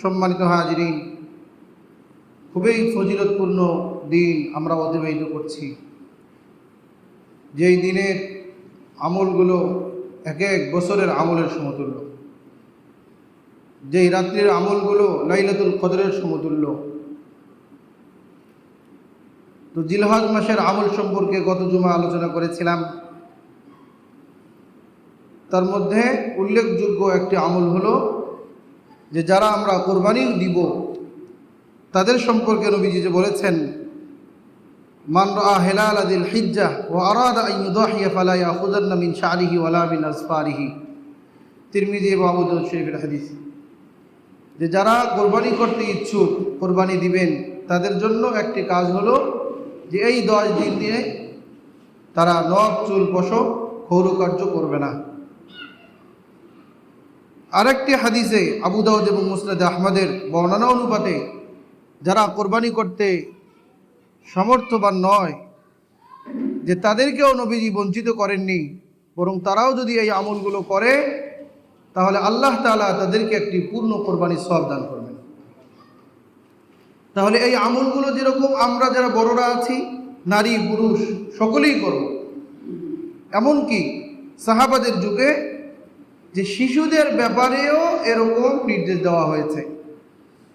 সম্মানিত হাজিরিন, খুবই ফজিলতপূর্ণ দিন আমরা অতিবাহিত করছি। যেই দিনের আমলগুলো এক এক বছরের আমলের সমতুল্য, যেই রাত্রির আমলগুলো লাইলাতুল কদরের সমতুল্য। তো জিলহজ মাসের আমল সম্পর্কে গত জুমা আলোচনা করেছিলাম। তার মধ্যে উল্লেখযোগ্য একটি আমল হলো যে যারা আমরা কোরবানি দিব তাদের সম্পর্কে নবীজি যে বলেছেন, মান রাআ হিলাল যিল হিজ্জাহ ওয়া আরাদা আন ইউদাহিয়া ফালা ইয়াখুযান্না মিন শা'রিহি ওয়ালা মিন আসফারিহি। তিরমিজি এবং আবু দাউদ শরীফের হাদিস। যে যারা কোরবানি করতে ইচ্ছুক, কোরবানি দিবেন, তাদের জন্য একটি কাজ হলো যে এই 10 দিন দিয়ে তারা নখ চুল পশম ক্ষৌরকার্য করবে না। আরেকটি হাদিসে আবু দাউদ এবং মুসনাদ আহমদের বর্ণনা অনুপাতে যারা কোরবানি করতে সমর্থবান নয়, যে তাদেরকেও নবীজি বঞ্চিত করেননি, বরং তারাও যদি এই আমলগুলো করে তাহলে আল্লাহ তাআলা তাদেরকে একটি পূর্ণ কোরবানির সওয়াব দান করবেন। তাহলে এই আমলগুলো যেরকম আমরা যারা বড়রা আছি, নারী পুরুষ সকলেই করব। এমনকি সাহাবাদের যুগে যে শিশুদের ব্যাপারেও এরকম নির্দেশ দেওয়া হয়েছে।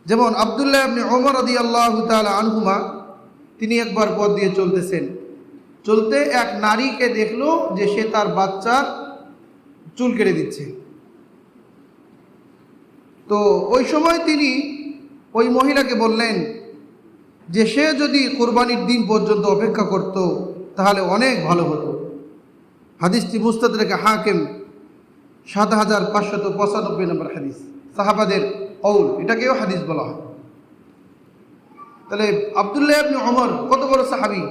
যেমন আব্দুল্লাহ ইবনে ওমর রাদিয়াল্লাহু তাআলা আনহুমা, তিনি একবার পথ দিয়ে চলতেছেন, চলতে এক নারীকে দেখলো যে সে তার বাচ্চার চুল কেটে দিচ্ছে। তো ওই সময় তিনি ওই মহিলাকে বললেন যে সে যদি কোরবানির দিন পর্যন্ত অপেক্ষা করত তাহলে অনেক ভালো হতো। হাদিসটি মুস্তাদরাকে হাকিম ৭৫৯৫ নম্বর হাদিস, সাহাবাদের কওল, এটাকেও হাদিস বলা হয়। তাহলে আব্দুল্লাহ ইবনে ওমর কত বড় সাহাবী,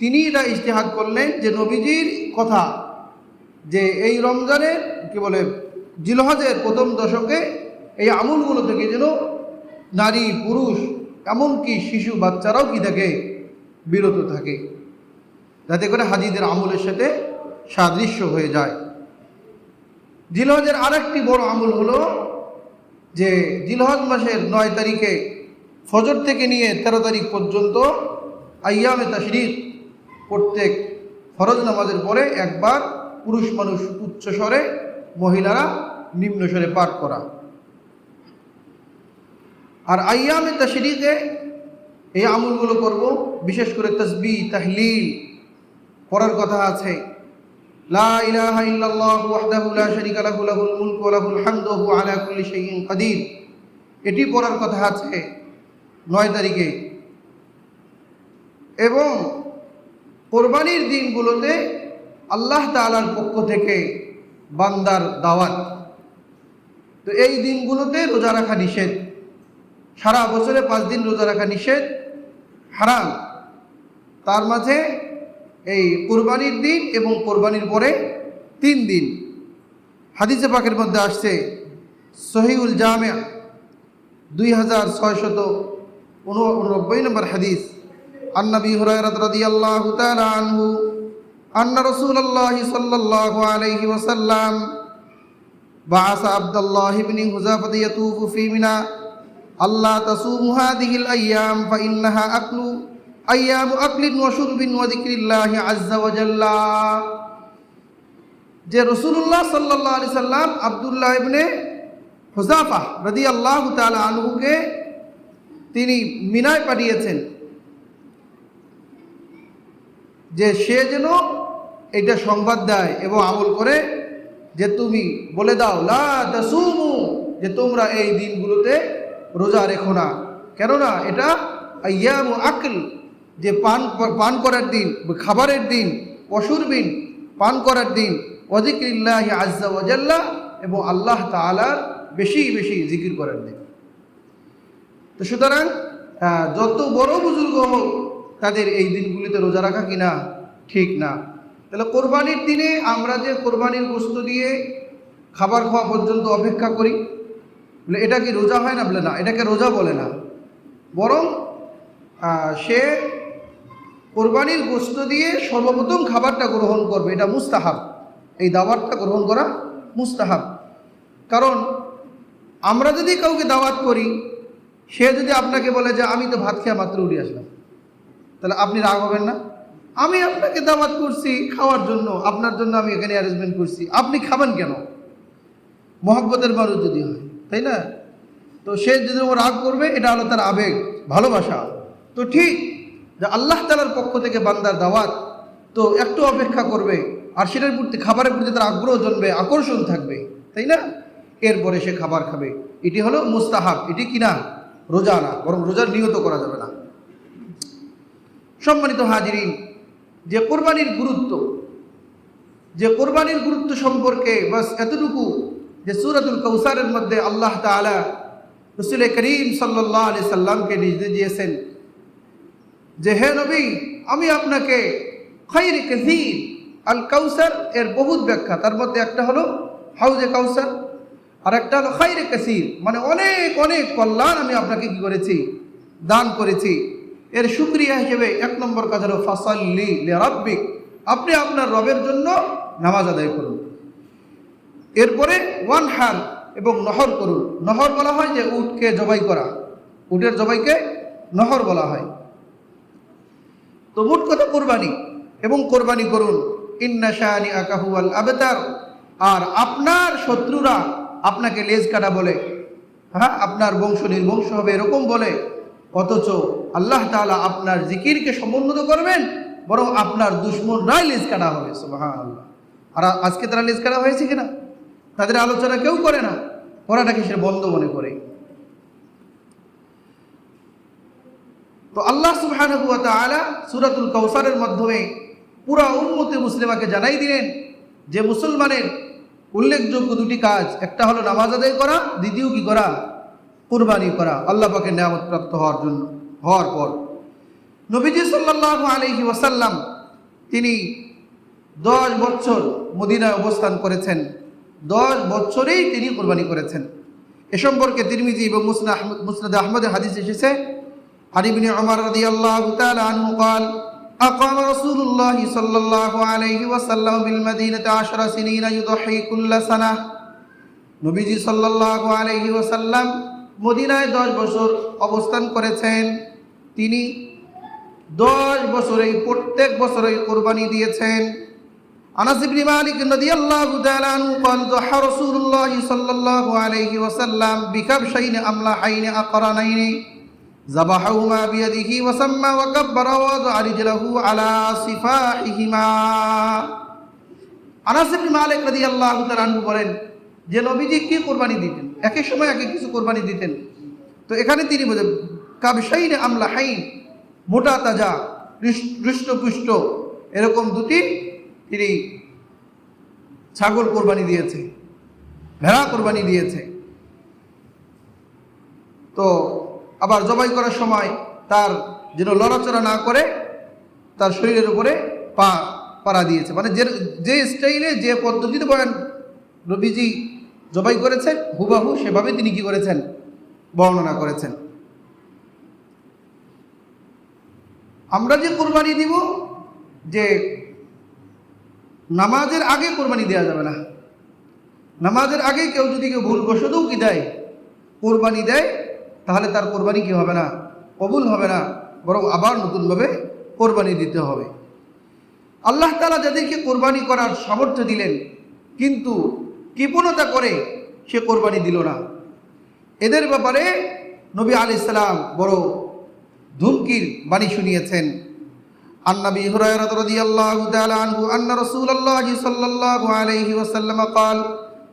তিনি এটা ইজতিহাদ করলেন যে নবীজির কথা যে এই রমজানের কি বলে জিলহজের প্রথম দশকে এই আমলগুলো থেকে যেন নারী পুরুষ এমনকি শিশু বাচ্চারাও কি থাকে, বিরত থাকে, যাতে করে হাজিদের আমলের সাথে সাদৃশ্য হয়ে যায়। জিলহজের আরেকটি বড় আমল হলো যে জিলহজ মাসের 9 তারিখে ফজর থেকে নিয়ে 13 তারিখ পর্যন্ত আইয়ামে তাশরিক প্রত্যেক ফরজ নামাজের পরে একবার পুরুষ মানুষ উচ্চ স্বরে, মহিলারা নিম্ন স্বরে পাঠ করা। আর আইয়ামে তাশরিকে এই আমলগুলো করব, বিশেষ করে তাসবিহ তাহলিল পড়ার কথা আছে। লা ইলাহা ইল্লাল্লাহু ওয়াহদাহু লা শারীকা লাহু লাহুল মুলকু ওয়া লাহুল হামদু ওয়া হুয়া আলা কুল্লি শাইইন কাদির, এটি পড়ার কথা আছে 9 তারিখে। এবং কোরবানির দিনগুলোতে আল্লাহ তাআলার পক্ষ থেকে বান্দার দাওয়াত। তো এই দিনগুলোতে রোজা রাখা নিষেধ, সারা বছরে 5 দিন রোজা রাখা নিষেধ, হারাম। তার মাঝে এই কোরবানির দিন এবং কোরবানির পরে 3 দিন। হাদিসে পাকের মধ্যে আসছে, সহিহুল জামি' 2689 নম্বর হাদিস, আন নবী হুরায়রা রাদিয়াল্লাহু তাআলা আনহু আন্না রাসূলুল্লাহ সাল্লাল্লাহু আলাইহি ওয়াসাল্লাম বাআসা আব্দুল্লাহ ইবনে হুযাফা ইয়াতুফু ফি মিনা আল্লাহ তাসুমু হাযিহিল আইয়াম ফা ইন্নাহা আকলু আইয়ামু আকলিন ওয়া শুরবিন ওয়া যিকরিল্লাহি আযজা ওয়া জাল্লা। যে রাসূলুল্লাহ সাল্লাল্লাহু আলাইহি সাল্লাম আব্দুল্লাহ ইবনে হুযাফা রাদিয়াল্লাহু তাআলা আনহুকে তিনি মিনায় পাঠিয়েছেন যে সে যেন এটা সংবাদ দেয় এবং আমল করে যে তুমি বলে দাও লা তাসুমু, যে তোমরা এই দিনগুলোতে রোজা রেখো না, কেননা এটা আইয়ামু আকল, যে পান করার দিন, খাবারের দিন, অশুরবিন পান করার দিন, ওয়া যিকরিল্লাহি আযজা ওয়া জাল্লা, এবং আল্লাহ তাআলার বেশি বেশি জিকির করার দিন। তো সুতরাং যত বড় বুজুর্গ হোক তাদের এই দিনগুলিতে রোজা রাখা কিনা ঠিক না। তাহলে কোরবানির দিনে আমরা যে কোরবানির গোশত দিয়ে খাবার খাওয়া পর্যন্ত অপেক্ষা করি, বলে এটা কি রোজা হয় না? বলে না, এটাকে রোজা বলে না, বরং সে কোরবানির গোশত দিয়ে সর্বপ্রথম খাবারটা গ্রহণ করবে, এটা মুস্তাহাব, এই দাওয়াতটা গ্রহণ করা মুস্তাহাব। কারণ আমরা যদি কাউকে দাওয়াত করি, সে যদি আপনাকে বলে যে আমি তো ভাত খেয়ে মাত্র উঠে আসলাম, তাহলে আপনি রাগ হবেন না? আমি আপনাকে দাওয়াত করছি খাওয়ার জন্য, আপনার জন্য আমি এখানে অ্যারেঞ্জমেন্ট করছি, আপনি খাবেন কেন? মহব্বতের মানুষ যদি হয়, তাই না? তো সে যদি ও রাগ করবে, এটা হলো তার আবেগ, ভালোবাসা। তো ঠিক যে আল্লাহ তাআলার পক্ষ থেকে বান্দার দাওয়াত, তো একটু অপেক্ষা করবে, আর সেটার প্রতি, খাবারের প্রতি তার আগ্রহ জন্মে, আকর্ষণ থাকবে, তাই না? এরপরে সে খাবার খাবে। এটি হলো মুস্তাহাব, এটি কিনা রোজা না, বরং রোজার নিয়ত করা যাবে না। সম্মানিত হাজিরিন, যে কোরবানির গুরুত্ব সম্পর্কে বাস এতটুকু, যে সূরাতুল কাউসারের মধ্যে আল্লাহ তাআলা রাসূল করিম সাল্লাল্লাহু আলাইহি সাল্লামকে নির্দেশ দিয়েছেন যে হে নবী, আমি আপনাকে খায়রে কাসীর, আল কাউসার এর বহুত ব্যাখ্যা, তার মধ্যে একটা হলো হাউজে কাউসার, আর একটা হলো খায়রে কাসীর, মানে অনেক অনেক কল্যাণ আমি আপনাকে কি করেছি, দান করেছি। এর শুকরিয়া হিসেবে 1 নম্বর কাজ হলো ফাসাল্লি লিরাব্বিক, আপনি আপনার রবের জন্য নামাজ আদায় করুন। এরপরে ওয়ানহার, এবং নহর করুন। নহর বলা হয় যে উটকে জবাই করা, উটের জবাইকে নহর বলা হয়। তো মোট কথা কোরবানি, এবং কোরবানি করুন। ইন্না শানিআকা হুয়াল আবতার, আর আপনার শত্রুরা আপনাকে লেজ কাটা বলে, হ্যাঁ, আপনার বংশ নির্বংশ হবে এরকম বলে, অথচ আল্লাহ তাআলা আপনার জিকিরকে সমুন্নত করবেন, বরং আপনার দুশমনরাই লেজ কাটা হবে। সুবহানাল্লাহ। আর আজকে তারা লেজ কাটা হয়েছে কিনা, তাদের আলোচনা কেউ করে না, করাটাকে সে বন্ধ মনে করে। তো আল্লাহ সুবহানাহু ওয়া তাআলা সূরাতুল কাউসারের মাধ্যমে পুরা উম্মতে মুসলিমাকে জানাই দিলেন যে মুসলমানের উল্লেখযোগ্য 2টি কাজ, একটা হলো নামাজ আদায় করা, দ্বিতীয় কি করা, কুরবানি করা, আল্লাহ পাকের নিয়ামত প্রাপ্ত হওয়ার পর। নবীজি সাল্লাল্লাহু আলাইহি ওয়াসাল্লাম তিনি 10 বছর মদিনায় অবস্থান করেছেন, 10 বছরেই তিনি কুরবানি করেছেন। এ সম্পর্কে তিরমিজি এবং মুসনাদ আহমদের হাদিস এসেছে, আন ইবনে উমর রাদিয়াল্লাহু তাআলা আনহু قال أقام رسول الله صلى الله عليه وسلم بالمدينة 10 سنين يضحي كل سنة। নবীজি সাল্লাল্লাহু আলাইহি ওয়াসাল্লাম মদিনায় 10 বছর অবস্থান করেছেন। তিনি 10 বছরেই প্রত্যেক বছরই কুরবানি দিয়েছেন। আনাস ইবনে মালিক রাদিয়াল্লাহু তাআলা আনহু قال ضحى رسول الله صلى الله عليه وسلم بكبشين أملحين أقرنين ذبحهما بيده وسمى وكبر ووضع رجله على صفاحهما। আনাস ইবনে মালিক রাদিয়াল্লাহু তাআলা আনহু বলেন যে নবীজি কি কুরবানি দিতেন, এক এক সময় এক এক কিছু কুরবানি দিতেন। তো এখানে তিনি বলেন কাবশাইন আমলাহাইন, মোটা তাজা হৃষ্টপুষ্ট এরকম 2টি তিনি ছাগল কোরবানি দিয়েছে, ভেড়া কোরবানি দিয়েছে। তো আবার জবাই করার সময় তার যেন লড়াচড়া না করে তার শরীরের উপরে পাড়া দিয়েছে, মানে যে স্টাইলে যে পদ্ধতিতে বয়ান নবীজি জবাই করেছেন হুবাহু সেভাবে তিনি কি করেছেন, বর্ণনা করেছেন। আমরা যে কোরবানি দিব, যে নামাজের আগে কোরবানি দেওয়া যাবে না। নামাজের আগে কেউ যদি ভুলবশতও কি দেয়, কোরবানি দেয়, তাহলে তার কোরবানি কি হবে না, কবুল হবে না, বরং আবার নতুনভাবে কোরবানি দিতে হবে। আল্লাহ তাআলা যাদেরকে কোরবানি করার সামর্থ্য দিলেন, কিন্তু কৃপণতা করে সে কোরবানি দিল না, এদের ব্যাপারে নবী আলাইহিস সালাম বড় ধুমকির বাণী শুনিয়েছেন। عن أبي هريرة رضي الله تعالى عنه أن رسول الله صلى الله عليه وسلم قال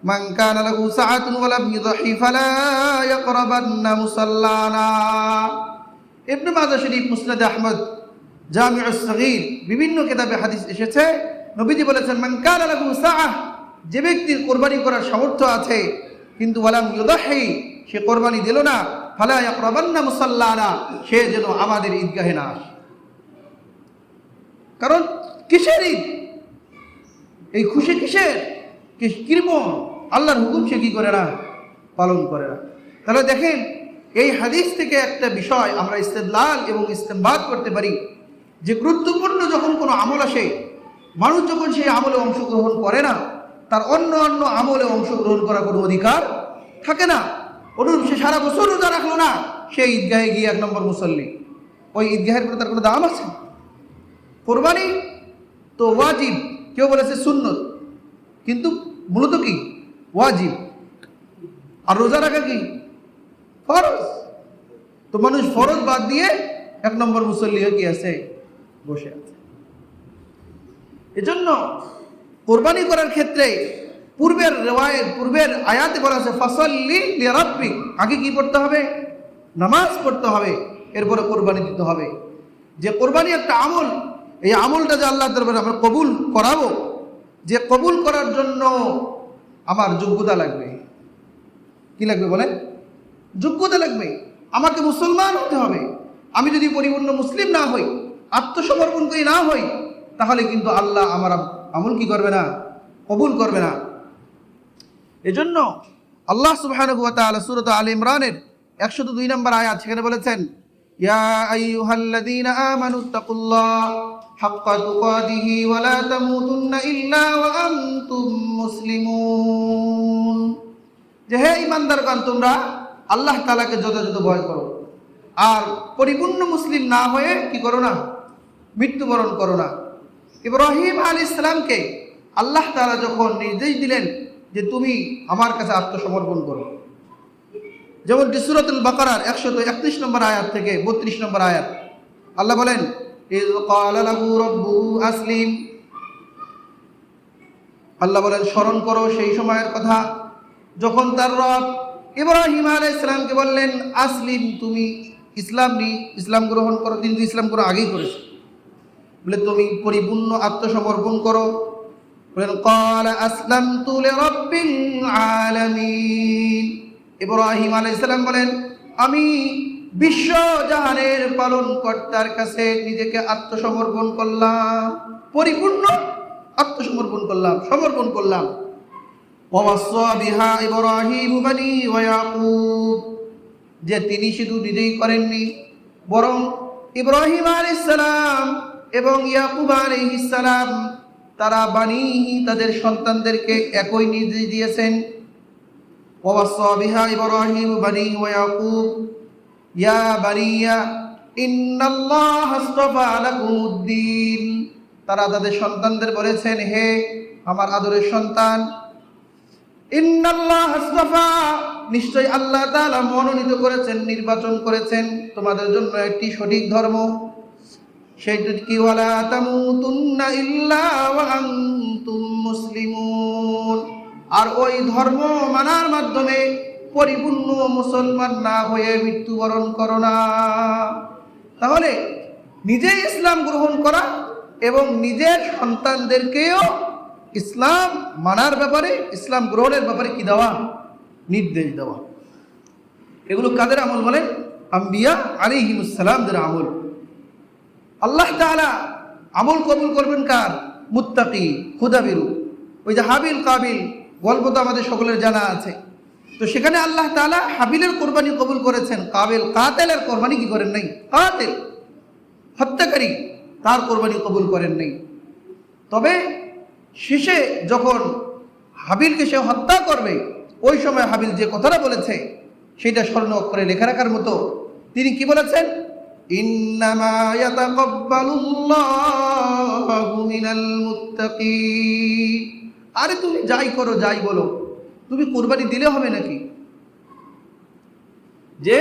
من كان له سعة ولم يضحي فلا يقربن مصلانا। ইবনে মাজাহ শরীফ, মুসনাদ আহমদ, জামিউস সগীর, বিভিন্ন কিতাবে হাদিস এসেছে, নবীজি বলেছেন মান কানা লাহু সাআহ, যে ব্যক্তির কোরবানি করার সামর্থ্য আছে কিন্তু ওয়ালাম ইউদাহি, সে কোরবানি দিল না, ফালা ইয়াকরাবান্না মুসাল্লানা, সে যেন আমাদের ঈদগাহে না আসে। কারণ কিসের ঈদ, এই খুশি কিসের, কৃপণ, আল্লাহর হুকুম সে কি করে না, পালন করে না। তাহলে দেখেন এই হাদিস থেকে একটা বিষয় আমরা ইস্তেদলাল এবং ইস্তেমবাদ করতে পারি যে গুরুত্বপূর্ণ যখন কোনো আমল আসে, মানুষ যখন সেই আমলে অংশগ্রহণ করে না, তার অন্য অন্য আমলে অংশগ্রহণ করার কোনো অধিকার থাকে না। অনুরূপ সে সারা বছর রোজা রাখলো না, সে ঈদগাহে গিয়ে 1 নম্বর মুসল্লি, ওই ঈদগাহের পরে তার কোনো দাম আছে? কোরবানি তো ওয়াজিব, কেউ বলেছে সুন্নত, কিন্তু মূলত কি ওয়াজিব। আর রোজা রাখা কি ফরজ। তো মানুষ ফরজ বাদ দিয়ে 1 নম্বর মুসল্লি হয়ে কি আছে, বসে আছে। এজন্য কোরবানি করার ক্ষেত্রে পূর্বের রিওয়ায়াত, পূর্বের আয়াতে বলা আছে ফাসাল্লি লিরাব্বিক, আগে কি পড়তে হবে? নামাজ পড়তে হবে, এরপরে কোরবানি দিতে হবে। যে কোরবানি একটা আমল, এই আমলটা যে আল্লাহর দরবারে আমরা কবুল করাবো, যে কবুল করার জন্য আমার যোগ্যতা লাগবে। কি লাগবে বলেন? যোগ্যতা লাগবে। আমাকে মুসলমান হতে হবে। আমি যদি পরিপূর্ণ মুসলিম না হই, আত্মসমর্পণকারী না হই, তাহলে কিন্তু আল্লাহ আমার আমল কি করবে না, কবুল করবে না। এজন্য আল্লাহ সুবহানাহু ওয়া তাআলা সূরা আলে ইমরানের 102 নম্বর আয়াত, সেখানে বলেছেন ইয়া আইয়ুহাল্লাযীনা আমানুত্তাকুল্লাহ হাক্কা তুকাতিহি ওয়া লা তামুতুন্না ইল্লা ওয়া আনতুম মুসলিমুন, যে হে ঈমানদারগণ, তোমরা আল্লাহ তাআলাকে যথাযথ ভয় করো আর পরিপূর্ণ মুসলিম না হয়ে কি করো না, মৃত্যুবরণ করো না। ইব্রাহিম আলাইহিস সালামকে আল্লাহ তাআলা যখন নির্দেশ দিলেন যে তুমি আমার কাছে আত্মসমর্পণ করো, যেমন সূরাতুল বাকারার 131 নম্বর আয়াত থেকে 32 নম্বর আয়াত, আল্লাহ বলেন ইয ক্বালা লাহু রাব্বুহু আসলিম, আল্লাহ বলেন স্মরণ করো সেই সময়ের কথা যখন তার রব ইব্রাহিম আলাইহিস সালামকে বললেন আসলিম, তুমি ইসলাম গ্রহণ করো। কিন্তু ইসলাম গ্রহণ আগেই করেছে, বলে তুমি পরিপূর্ণ আত্মসমর্পণ করো। বলেন ক্বালা আসলামতু লিরাব্বিল আলামিন, ইব্রাহিম আলাইহিস সালাম বলেন আমি বিশ্ব জাহানের পালনকর্তার কাছে নিজেকে আত্মসমর্পণ করলাম, পরিপূর্ণ আত্মসমর্পণ করলাম, সমর্পণ করলাম। ওয়াসাা বিহা ইব্রাহিম বানি ওয়া ইয়াকুব, যে তিনি শুধু নিজেই করেননি, বরং ইব্রাহিম আলাইহিস সালাম এবং ইয়াকুব আলাইহিস সালাম তারা বানিহি, তাদের সন্তানদেরকে একই নির্দেশ দিয়েছেন। ওয়াসাা বিহা ইব্রাহিম বানি ওয়া ইয়াকুব ইয়া বানিয়া ইন্নাল্লাহা আসতাফা লাকুমুদ্দিন, তারা তাদের সন্তানদের বলেছেন হে আমার আদরের সন্তান, ইন্নাল্লাহা আসতাফা, নিশ্চয় আল্লাহ তাআলা মনোনীত করেছেন, নির্বাচন করেছেন তোমাদের জন্য একটি সঠিক ধর্ম, সেইটা কি ওয়ালা তামুতুন্না ইল্লা ওয়া আনতুম মুসলিমুন, আর ওই ধর্ম মানার মাধ্যমে পরিপূর্ণ মুসলমান না হয়ে মৃত্যুবরণ করো না। তাহলে নিজে ইসলাম গ্রহণ করা এবং নিজের সন্তানদেরকেও ইসলাম মানার ব্যাপারে, ইসলাম গ্রহণের ব্যাপারে কি দেওয়া, নির্দেশ দেওয়া। এগুলো কাদের আমল বলেন? আম্বিয়া আলাইহিমুস সালামদের আমল। আল্লাহ তাআলা আমল কবুল করবেন কার? মুত্তাকি, খুদাবিরু। ওই যে হাবিল কাবিল গল্প তো আমাদের সকলের জানা আছে। তো সেখানে আল্লাহ তাআলা হাবিলের কোরবানি কবুল করেছেন, কাবিল কাতেলের কোরবানি কি করেন নাই, কাতেল হত্যাকারী তার কোরবানি কবুল করেন নাই। তবে শেষে যখন হাবিলকে সে হত্যা করবে, ওই সময় হাবিল যে কথাটা বলেছে সেটা স্বর্ণ অক্ষরে লেখা রাখার মতো। তিনি কি বলেছেন? ইন্নামা ইয়াতাকাব্বালুল্লাহু মিনাল মুত্তাকিন, আরে তুমি যাই করো যাই বলো, তুমি কোরবানি দিলে হবে নাকি? যে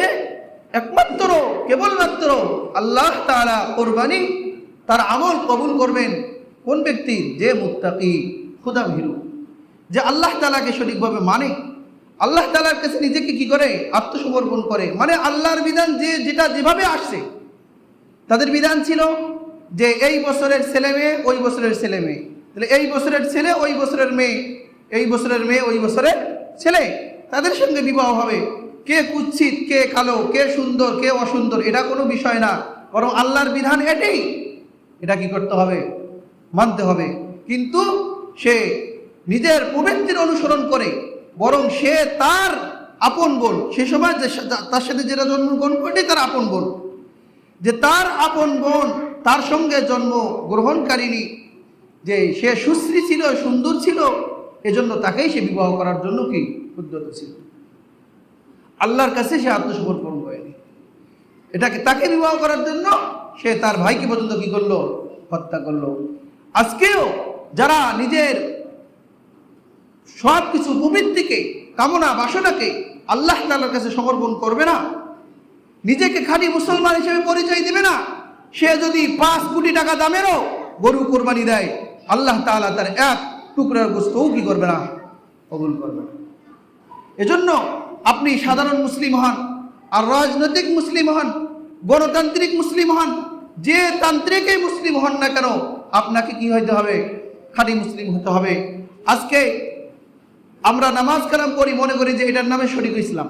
একমাত্র কেবলমাত্র আল্লাহ তাআলা কোরবানি তার আমল কবুল করবেন কোন ব্যক্তি? যে মুত্তাকি, খুদাভীরু, যে আল্লাহ তাআলাকে সঠিকভাবে মানে, আল্লাহ তাআলার কাছে নিজেকে কি করে, আত্মসমর্পণ করে। মানে আল্লাহর বিধান যেটা যেভাবে আসছে, তাদের বিধান ছিল যে এই বছরের ছেলে মেয়ে ওই বছরের ছেলে মেয়ে, তাহলে এই বছরের ছেলে ওই বছরের মেয়ে, এই বছরের মেয়ে ওই বছরের ছেলে, তাদের সঙ্গে বিবাহ হবে। কে কুৎসিত, কে কালো, কে সুন্দর, কে অসুন্দর, এটা কোনো বিষয় না, বরং আল্লাহর বিধান এটাই, এটা কি করতে হবে, মানতে হবে। কিন্তু সে নিজের প্রবৃত্তির অনুসরণ করে, বরং সে তার আপন বোন, সে সময় তার সাথে যেটা জন্মগ্রহণ করে তার আপন বোন, যে তার আপন বোন তার সঙ্গে জন্ম গ্রহণকারিনী, যে সে সুশ্রী ছিল, সুন্দর ছিল, এজন্য তাকেই সে বিবাহ করার জন্য কি উদ্যত ছিল। আল্লাহর কাছে সে আত্মসমর্পণ করেনি। এটাকে তাকে বিবাহ করার জন্য সে তার ভাইকে পর্যন্ত কি করলো? হত্যা করলো। আজকেও যারা নিজের সব কিছু প্রবৃত্তিকে, কামনা বাসনাকে আল্লাহ তাআলার কাছে সমর্পণ করবে না, নিজেকে খাঁটি মুসলমান হিসেবে পরিচয় দিবে না, সে যদি 5 কোটি টাকা দামেরও গরু কোরবানি দেয়, আল্লাহ তাআলা তার এক টুকরার গোশতও কি করবে না? কবুল করবে না। এজন্য আপনি সাধারণ মুসলিম হন আর রাজনৈতিক মুসলিম হন, গণতান্ত্রিক মুসলিম হন, যে তান্ত্রিকই মুসলিম হন না কেন, আপনাকে কি হইতে হবে? খাঁটি মুসলিম হতে হবে। আজকে আমরা নামাজ কালাম পড়ি, মনে করি যে এটার নামে শরীক ইসলাম,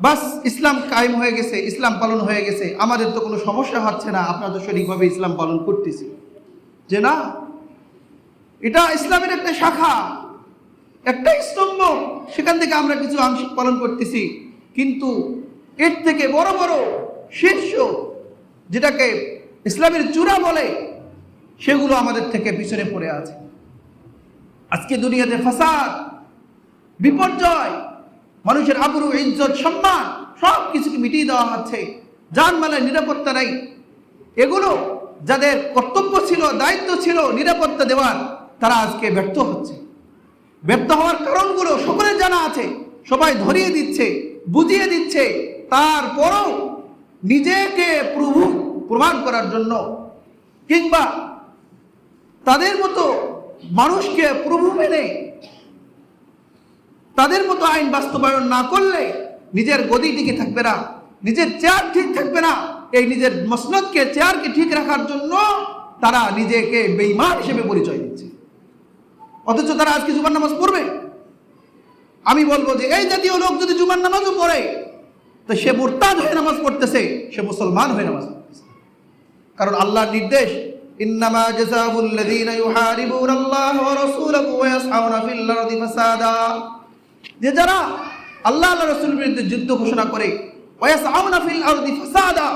বাস ইসলাম কায়েম হয়ে গেছে, ইসলাম পালন হয়ে গেছে, আমাদের তো কোনো সমস্যা হচ্ছে না, আপনারা তো সঠিকভাবে ইসলাম পালন করতেছি। যে না, এটা ইসলামের একটা শাখা, একটা স্তম্ভ, সেখান থেকে আমরা কিছু আংশিক পালন করতেছি, কিন্তু এর থেকে বড় বড় শীর্ষ, যেটাকে ইসলামের চূড়া বলে, সেগুলো আমাদের থেকে পিছনে পড়ে আছে। আজকে দুনিয়াতে ফাসাদ, বিপর্যয়, মানুষের আবরু, ইজ্জত, সম্মান সব কিছুকে মিটিয়ে দেওয়া হচ্ছে, জানমালের নিরাপত্তা নাই। এগুলো যাদের কর্তব্য ছিল, দায়িত্ব ছিল নিরাপত্তা দেওয়ার, তারা আজকে ব্যর্থ হচ্ছে। ব্যর্থ হওয়ার কারণগুলো সকলের জানা আছে, সবাই ধরিয়ে দিচ্ছে, বুঝিয়ে দিচ্ছে, তারপরও নিজেকে প্রভু প্রমাণ করার জন্য কিংবা তাদের মতো মানুষকে প্রভু মেনে তাদের মতো আইন বাস্তবায়ন না করলে নিজের গদি টিকে থাকবে না, নিজের চেয়ার ঠিক থাকবে না। এই নিজের মসনদকে, চেয়ারকে ঠিক রাখার জন্য তারা নিজেকে বেঈমান হিসেবে পরিচয় দিচ্ছে, অথচ তারা আজকে জুমার নামাজ পড়বে। আমি বলবো যে এই জাতীয় লোক যদি জুমার নামাজও পড়ে, তো সে মুরতাদ হয়ে নামাজ পড়তেছে, সে মুসলমান হয়ে নামাজ পড়তেছে। কারণ আল্লাহর নির্দেশ, ইন্নামা জাযাউল লাযীনা ইউহারিবুনাল্লাহ ওয়া রাসূলাহু ওয়া ইয়াসআউনা ফিল আরদি ফাসাদা, যে যারা আল্লাহ আল্লাহর রাসূলের বিরুদ্ধে যুদ্ধ ঘোষণা করে, ওয়া ইয়াসআউনা ফিল আরদি ফাসাদা,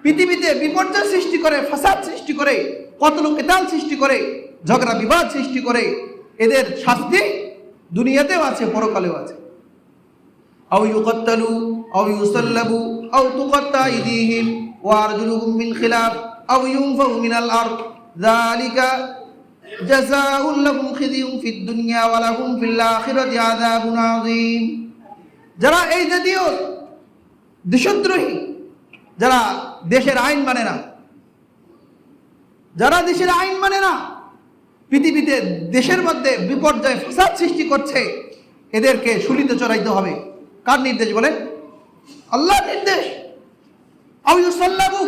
পৃথিবীতে বিপর্যয় সৃষ্টি করে, ফাসাদ সৃষ্টি করে, কতল কিতাল সৃষ্টি করে, ঝগড়া বিবাদ সৃষ্টি করে, এদের শাস্তি দুনিয়াতেও আছে, পরকালেও আছে। আও ইউকাত্তালু আও ইউসাল্লাবু আও তুকাত্তা আইদিহিম ওয়া আরজুলুহুম মিন খিলাফ আও ইউনফাউ মিনাল আরদ যালিকা জাযাউল লাহুম খিযুন ফিদ দুনিয়া ওয়া লাহুম ফিল আখিরাতি আযাবুন আযীম। যারা এই জাতীয় দেশদ্রোহী, যারা দেশের আইন মানে না, যারা দেশের আইন মানে না, পৃথিবীতে দেশের মধ্যে বিপর্যয় ফাসাদ সৃষ্টি করছে, এদেরকে শুলিতে চড়াইতে হবে। কার নির্দেশ বলেন? আল্লাহর নির্দেশ। আও ইউসাল্লাবু,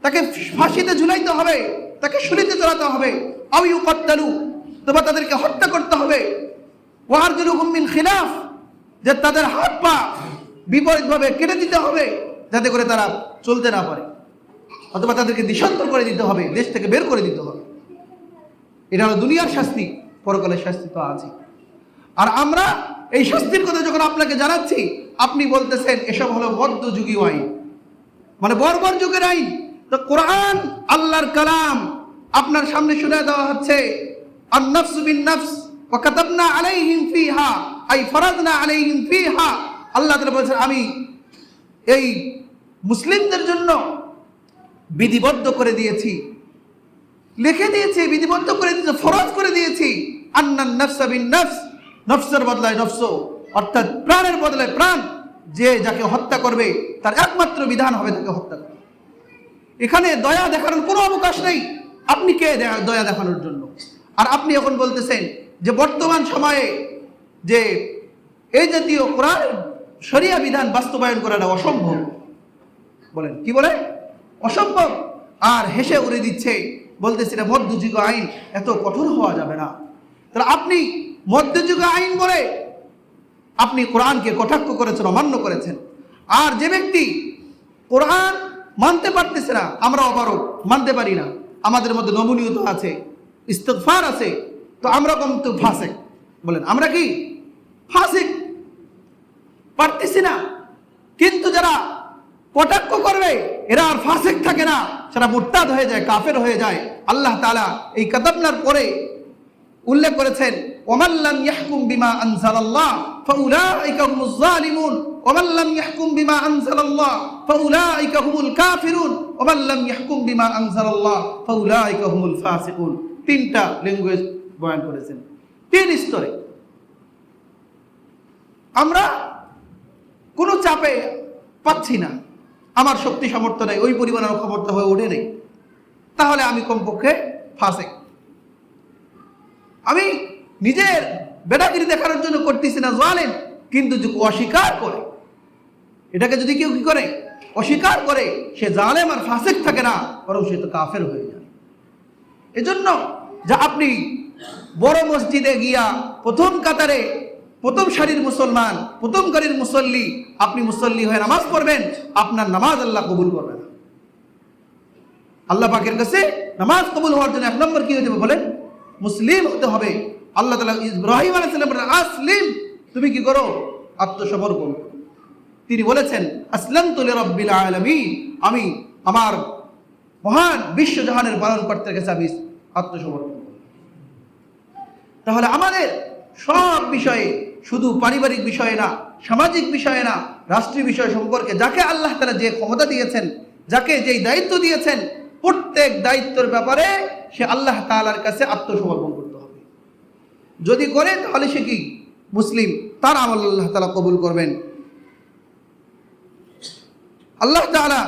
তাকে ফাঁসিতে ঝুলাইতে হবে, তাকে শুলিতে চড়াতে হবে। আও ইউকাত্তালু, অথবা তাদেরকে হত্যা করতে হবে। ওয়া আরজুলুহুম মিন খিলাফ, যে তাদের হাত পা বিপরীতভাবে কেটে দিতে হবে, যাতে করে তারা চলতে না পারে, অথবা তাদেরকে দেশান্তর করে দিতে হবে, দেশ থেকে বের করে দিতে হবে। এটা হলো দুনিয়ার শাস্তি, পরকালের শাস্তি তো আছে। আর আমরা এই শাস্তির কথা যখন আপনাকে জানাচ্ছি, আপনি বলতেছেন এসব হলো মধ্যযুগীয় আইন, মানে বর্বর যুগের আইন। তো কোরআন, আল্লাহর কালাম আপনার সামনে শুনে দেওয়া হচ্ছে, আন-নাফসু বিন-নাফস ওয়া কাতাবনা আলাইহিম ফিহা আই ফারাদনা আলাইহিম ফিহা। আল্লাহ তাআলা বলেছেন, আমি এই মুসলিমদের জন্য বিধিবদ্ধ করে দিয়েছি, লিখে দিয়েছি, বিধিবদ্ধ করে দিয়েছি, ফরজ করে দিয়েছি, আন্নান নাফসা বিন-নাফস, নফসের বদলায় নফস, অর্থাৎ প্রাণের বদলায় প্রাণ। যে যাকে হত্যা করবে তার একমাত্র বিধান হবে তাকে হত্যা করা। এখানে দয়া দেখানোর কোনো অবকাশ নেই। আপনি কে দয়া দেখানোর জন্য? আর আপনি এখন বলতেছেন যে বর্তমান সময়ে যে এই জাতীয় কোরআন শরিয়া বিধান বাস্তবায়ন করাটা অসম্ভব। বলেন কি বলে? অসম্ভব। আর হেসে উড়ে দিচ্ছে, বলতেছে এটা মধ্যযুগ আইন, এত কঠোর হওয়া যাবে না। তাহলে আপনি মধ্যযুগ আইন বলে আপনি কোরআনকে কটাক্ষ করেছেন, অমান্য করেছেন। আর যে ব্যক্তি কোরআন মানতে পারতেছে না, আমরা অপারক, মানতে পারি না, আমাদের মধ্যে নমনীয়তা আছে, ইস্তিগফার আছে, তো আমরা কিন্তু ফাসিক। বলেন আমরা কি ফাসিক? পারতেছি না। কিন্তু যারা কটাক্ষ করবে এরা আর ফাসিক থাকে না, সেটা মুরতাদ হয়ে যায়, কাফের হয়ে যায়। আল্লাহ তাআলা এই কাতাবনার পরে উল্লেখ করেছেন, ওয়ামান লাম ইয়াহকুম বিমা আনজালাল্লাহ ফাউলাইকা হুমুজ জালিমুন। ওয়ামান লাম ইয়াহকুম বিমা আনজালাল্লাহ ফাউলাইকা হুমুল কাফিরুন ওয়ামান লাম ইয়াহকুম বিমা আনজালাল্লাহ ফাউলাইকা হুমুল ফাসিকুন। তিনটা ল্যাঙ্গুয়েজ বয়ান করেছেন, তিন স্তরে। আমরা কোনো চাপে পাচ্ছি না, আমার শক্তি সামর্থ্য নেই, ওই পরিমাণের ক্ষমতা হয়ে ওঠে নেই, তাহলে আমি কমপক্ষে ফাসেক। আমি নিজের বেদাগিরি দেখানোর জন্য করতেছি না জালেম, কিন্তু যদি অস্বীকার করে, এটাকে যদি কেউ কি করে অস্বীকার করে, সে জালেম আর ফাসেক থাকে না, বরং সে তো কাফের হয়ে যায়। এজন্য যা আপনি বড় মসজিদে গিয়া প্রথম কাতারে প্রথম সারির মুসলমান, প্রথম সারির মুসল্লি, আপনি মুসল্লি হয়ে নামাজ পড়বেন, আপনার নামাজ আল্লাহ কবুল করবেন। আল্লাহ পাকের কাছে নামাজ কবুল হওয়ার জন্য এক নম্বর কি হতে হবে বলেন? মুসলিম হতে হবে। আল্লাহ তাআলা ইব্রাহিম আলাইহিস সালাম বলেন, আসলিম, তুমি কি করো? আত্মসমর্পণ। তিনি বলেছেন, আসলামতু লিরাব্বিল আলামিন, আমি আমার মহান বিশ্বজাহানের পালনকর্তার কাছে আমি আত্মসমর্পণ। তাহলে আমাদের সব বিষয়ে, শুধু পারিবারিক বিষয়ে না, সামাজিক বিষয়ে না, রাষ্ট্রীয় বিষয় সম্পর্কে যাকে আল্লাহ তাআলা যে ক্ষমতা দিয়েছেন, যাকে যেই দায়িত্ব দিয়েছেন, প্রত্যেক দায়িত্বের ব্যাপারে সে আল্লাহ তাআলার কাছে আত্মসমর্পণ করতে হবে। যদি করে তাহলে সে কি মুসলিম, তার আমল আল্লাহ তাআলা কবুল করবেন। আল্লাহ তাআলা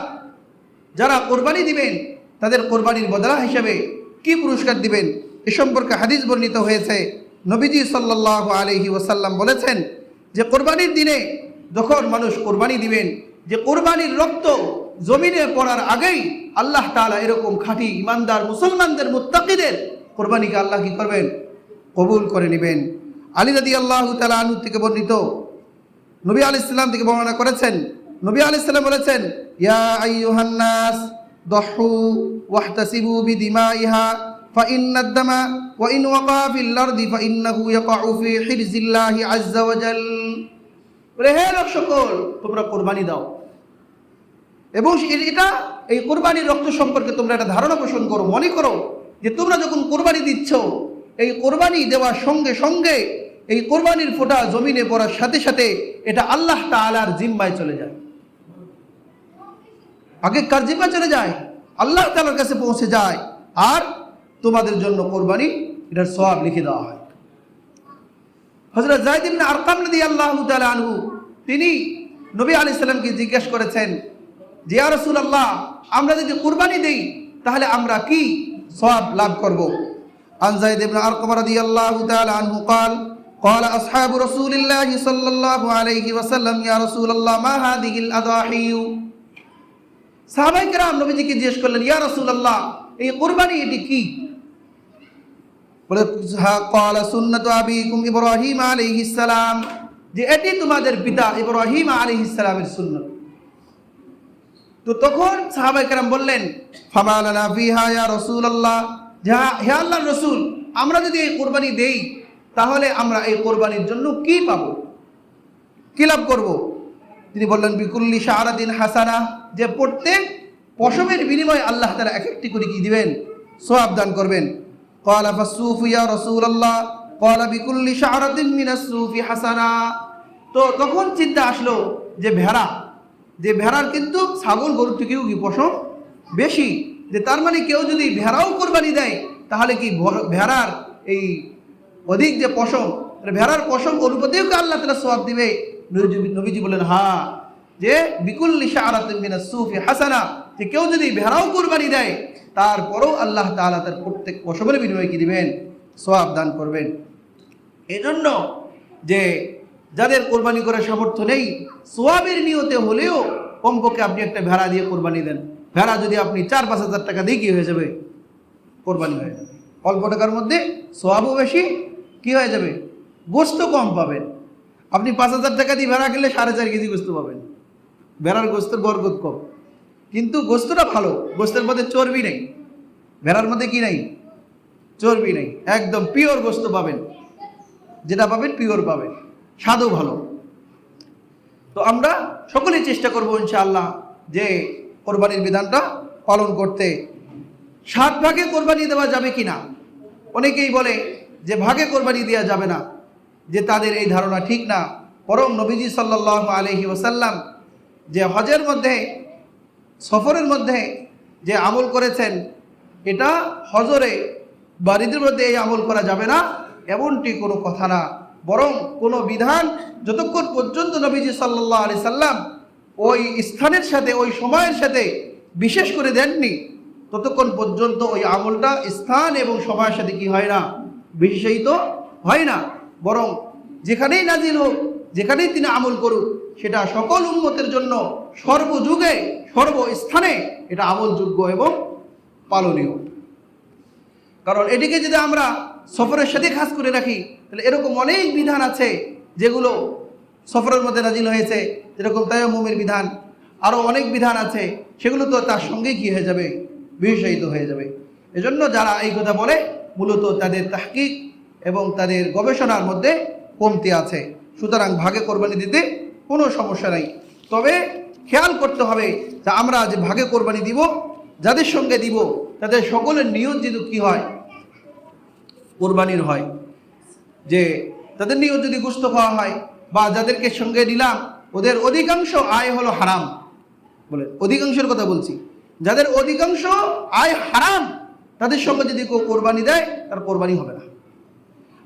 যারা কোরবানি দিবেন তাদের কোরবানির বদলা হিসেবে কি পুরস্কার দিবেন এ সম্পর্কে হাদিস বর্ণিত হয়েছে। নবীজি সাল্লাল্লাহু আলাইহি ওয়াসাল্লাম বলেছেন যে কোরবানির দিনে যখন মানুষ কোরবানি দিবেন, যে কোরবানির রক্ত জমিনে পড়ার আগেই আল্লাহ তাআলা এরকম খাঁটি ইমানদার মুসলমানদের মুত্তাকিদের কোরবানিকে আল্লাহ কি করবেন? কবুল করে নেবেন। আলী রাদিয়াল্লাহু তাআলা আনহু থেকে বর্ণিত, নবী আলাইহিস সালাম থেকে বর্ণনা করেছেন, নবী আলাইহিস সালাম বলেছেন, ইয়া আইয়ুহান নাস দাহু ওয়াহতাসিবু বিদিমাইহা ফাইন্নাদ দামা ওয়া ইন ওয়াকা ফিল আরদি ফাইন্নাহু ইয়াকাউ ফি হিরজিল্লাহি আযজা ওয়া জাল। হে লোক সকল, তোমরা কোরবানি দাও, এবং এটা এই কোরবানির রক্ত সম্পর্কে তোমরা একটা ধারণা পোষণ করো, মনে করো যে তোমরা যখন কোরবানি দিচ্ছ, এই কোরবানি দেওয়ার সঙ্গে সঙ্গে এই কোরবানির ফোঁটা জমিনে পড়ার সাথে সাথে এটা আল্লাহ তাআলার জিম্মায় চলে যায়। আগে কার জিম্মায় চলে যায়? আল্লাহ তাআলার কাছে পৌঁছে যায়, আর তোমাদের জন্য কোরবানি এটার সওয়াব লিখে দেওয়া হয়। হযরত যায়েদ ইবনে আরকাম রাদিয়াল্লাহু তাআলা আনহু তিনি নবী আলাইহিস সালামকে জিজ্ঞেস করেছেন যে ইয়া রাসূলুল্লাহ, আমরা যদি কুরবানি দেই তাহলে আমরা কি সওয়াব লাভ করব? আন যায়েদ ইবনে আরকাম রাদিয়াল্লাহু তাআলা আনহু قال قال اصحاب رسول الله صلى الله عليه وسلم يا رسول الله ما هذه الاضاحي। সাহাবায়ে কেরাম নবীজিকে জিজ্ঞেস করলেন, ইয়া রাসূলুল্লাহ, এই কুরবানি এটি কি? বলে, قال سنة أبيكم إبراهيم عليه السلام, যে এটি তোমাদের পিতা ইব্রাহিম আলাইহিস সালামের সুন্নাত। তো তখন সাহাবায়ে কেরাম বললেন, ফামা লানা ফিহা ইয়া রাসূলুল্লাহ, হে আল্লাহর রাসূল, আমরা যদি এই কুরবানি দেই তাহলে আমরা এই কোরবানির জন্য কি পাবো, কি লাভ করব? তিনি বললেন, বিকুল্লি শাআরাতিন হাসানা, যে প্রত্যেক পশমের বিনিময়ে আল্লাহ তাআলা এক একটি করে কি দিবেন? সওয়াব দান করবেন। ক্বালা ফাসসুফু ইয়া রাসূলুল্লাহ, ক্বালা বিকুল্লি শাআরাতিন মিনাস সুফি হাসানা। তো তখন চিন্তা আসলো যে ভেড়ার কিন্তু ছাগল গরুর থেকেও কি পশম বেশি, যে তার মানে কেউ যদি ভেড়াও কোরবানি দেয় তাহলে কি ভেড়ার এই অধিক যে পশম, ভেড়ার পশম অনুপাতেও কি আল্লাহ তাআলা সওয়াব দিবে? নবীজি বলেন, হ্যাঁ, যে বিকুল্লি শাআরাতিন মিনাস সুফি হাসানা, যে কেউ যদি ভেড়াও কোরবানি দেয় তারপরও আল্লাহ তাআলা তার প্রত্যেক পশমের বিনিময়ে কি দিবেন? সওয়াব দান করবেন। এজন্য যে যাদের কোরবানি করার সামর্থ্য নেই, সওয়াবের নিয়তে হলেও কমপক্ষে আপনি একটা ভেড়া দিয়ে কোরবানি দেন। ভেড়া যদি আপনি 4-5 হাজার টাকা দিয়ে কি হয়ে যাবে? কোরবানি হয়ে যাবে। অল্প টাকার মধ্যে সওয়াবও বেশি, কি হয়ে যাবে? গোশত কম পাবেন। আপনি 5,000 টাকা দিয়ে ভেড়া কিনলে 4.5 কেজি গোশত পাবেন। ভেড়ার গোশতের বরকত কম, কিন্তু গোশতটা ভালো। গোশতের মধ্যে চর্বি নেই, ভেড়ার মধ্যে কি নাই? চর্বি নেই, একদম পিওর গোশত পাবেন। যেটা পাবেন পিওর পাবেন, স্বাদও ভালো। তো আমরা সকলেই চেষ্টা করবো ইনশাআল্লাহ যে কোরবানির বিধানটা পালন করতে। 7 ভাগে কোরবানি দেওয়া যাবে কিনা? অনেকেই বলে যে ভাগে কোরবানি দেওয়া যাবে না, যে তাদের এই ধারণা ঠিক না। বরং নবীজি সাল্লাল্লাহু আলাইহি ওয়াসাল্লাম যে হজের মধ্যে সফরের মধ্যে যে আমল করেছেন, এটা হজরে বা ঈদের মধ্যে এই আমল করা যাবে না এমনটি কোনো কথা না। বরং কোনো বিধান যতক্ষণ পর্যন্ত নবীজি সাল্লাল্লাহু আলাইহি সাল্লাম ওই স্থানের সাথে ওই সময়ের সাথে বিশেষ করে দেননি, ততক্ষণ পর্যন্ত ওই আমলটা স্থান এবং সময়ের সাথে কি হয় না, বিশেষিত হয় না। বরং যেখানেই নাজিল হোক, যেখানেই তিনি আমল করুক, সেটা সকল উম্মতের জন্য সর্বযুগে সর্বস্থানে এটা আমলযোগ্য এবং পালনীয়। কারণ এটিকে যদি আমরা সফরের সাথে খাস করে রাখি, তাহলে এরকম অনেক বিধান আছে যেগুলো সফরের মধ্যে নাজিল হয়েছে, যেরকম তায়াম্মুমের বিধান, আরও অনেক বিধান আছে, সেগুলো তো তার সঙ্গেই কী হয়ে যাবে, বিশেষিত হয়ে যাবে। এজন্য যারা এই কথা বলে মূলত তাদের তাহকিক এবং তাদের গবেষণার মধ্যে কমতি আছে। সুতরাং ভাগে কোরবানি দিতে কোনো সমস্যা নাই, তবে খেয়াল করতে হবে যে আমরা যে ভাগে কোরবানি দিব, যাদের সঙ্গে দিব তাদের সকলের নিয়ত যদি কী হয়, কোরবানির হয়, যে তাদের নিয়ত যদি গোশত খাওয়া হয়, বা যাদেরকে সঙ্গে নিলাম ওদের অধিকাংশ আয় হলো হারাম, বলে অধিকাংশের কথা বলছি, যাদের অধিকাংশ আয় হারাম তাদের সঙ্গে যদি কেউ কোরবানি দেয় তার কোরবানি হবে না।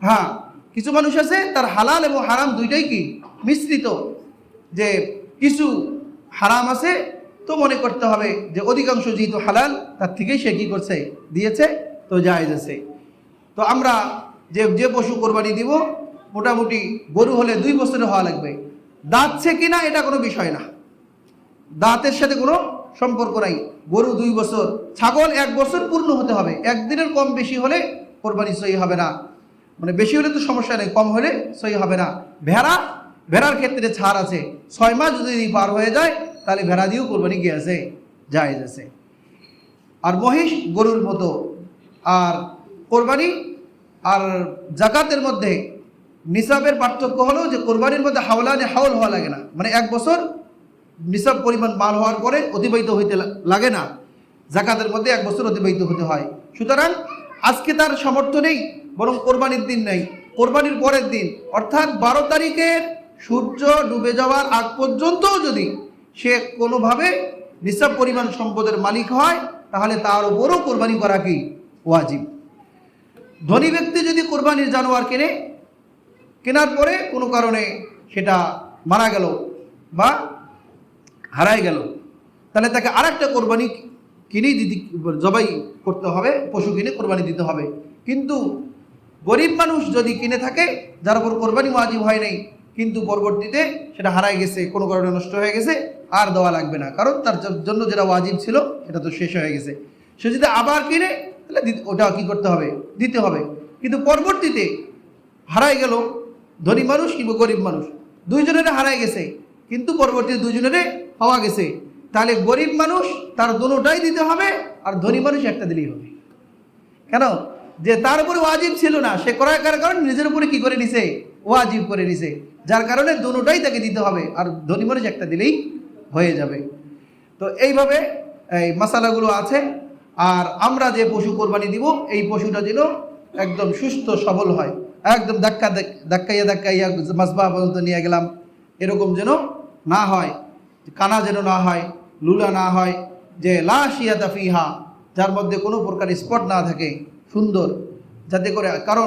হ্যাঁ, কিছু মানুষ আছে তার হালাল এবং হারাম দুইটাই কি মিশ্রিত, যে কিছু হারাম আছে তো মনে করতে হবে যে অধিকাংশ যেহেতু হালাল তার থেকেই সে কী করছে, দিয়েছে, তো জায়েজ আছে। তো আমরা যে পশু কোরবানি দিব, মোটামুটি গরু হলে 2 বছরে হওয়া লাগবে। দাঁতছে কিনা এটা কোনো বিষয় না, দাঁতের সাথে কোনো সম্পর্ক নাই। গরু 2 বছর, ছাগল 1 বছর পূর্ণ হতে হবে, একদিনের কম বেশি হলে কোরবানি সহি হবে না। মানে বেশি হলে তো সমস্যা নেই, কম হলে সহি হবে না। ভেড়ার ক্ষেত্রে ছাড় আছে, 6 মাস যদি পার হয়ে যায় তাহলে ভেড়া দিয়েও কোরবানি কি আছে, জায়েজ আছে। আর মহিষ গরুর মতো। আর কোরবানি আর জাকাতের মধ্যে নিসাবের পার্থক্য হলো যে কোরবানির মধ্যে হাউল হওয়া লাগে না, মানে 1 বছর নিসাব পরিমাণ মাল হওয়ার পরে অতিবাহিত হইতে লাগে না। জাকাতের মধ্যে 1 বছর অতিবাহিত হতে হয়। সুতরাং আজকে তার সামর্থ্য নেই, বরং কোরবানির দিন নেই, কোরবানির পরের দিন অর্থাৎ 12 তারিখের সূর্য ডুবে যাওয়ার আগ পর্যন্তও যদি সে কোনোভাবে নিসাব পরিমাণ সম্পদের মালিক হয়, তাহলে তার উপরও কোরবানি করা কি ওয়াজিব। ধনী ব্যক্তি যদি কোরবানির জানোয়ার কেনার পরে কোনো কারণে সেটা মারা গেল বা হারাই গেল, তাহলে তাকে আরেকটা কোরবানি কিনেই জবাই করতে হবে, পশু কিনে কোরবানি দিতে হবে। কিন্তু গরিব মানুষ যদি কিনে থাকে, যার উপর কোরবানি ওয়াজিব হয় নাই, কিন্তু পরবর্তীতে সেটা হারাই গেছে, কোনো কারণে নষ্ট হয়ে গেছে, আর দেওয়া লাগবে না, কারণ তার জন্য যেটা ওয়াজিব ছিল এটা তো শেষ হয়ে গেছে। সে যদি আবার কিনে তাহলে ওটা কি করতে হবে, দিতে হবে। কিন্তু পরবর্তীতে হারাই গেল, ধনী মানুষ কিংবা গরিব মানুষ দুইজনের হারাই গেছে, কিন্তু পরবর্তীতে দুইজনের পাওয়া গেছে, তাহলে গরিব মানুষ তার দুটোটাই দিতে হবে, আর ধনী মানুষ একটা দিলেই হবে। কেন? যে তার উপরে ওয়াজিব ছিল না, সে করার কারণে নিজের উপরে কি করে নিছে, ওয়াজিব করে নিছে, যার কারণে দুটোটাই তাকে দিতে হবে, আর ধনী মানুষ একটা দিলেই হয়ে যাবে। তো এইভাবে এই মাসালাগুলো আছে। আর আমরা যে পশু কোরবানি দিব, এই পশুটা যেন একদম সুস্থ সবল হয়, একদম ধাক্কাইয়া মাসবাহ পর্যন্ত নিয়ে গেলাম এরকম যেন না হয়, কানা যেন না হয়, লুলা না হয়, যে লা শিয়াতা ফিহা, যার মধ্যে কোনো প্রকার স্পট না থাকে, সুন্দর, যাতে করে, কারণ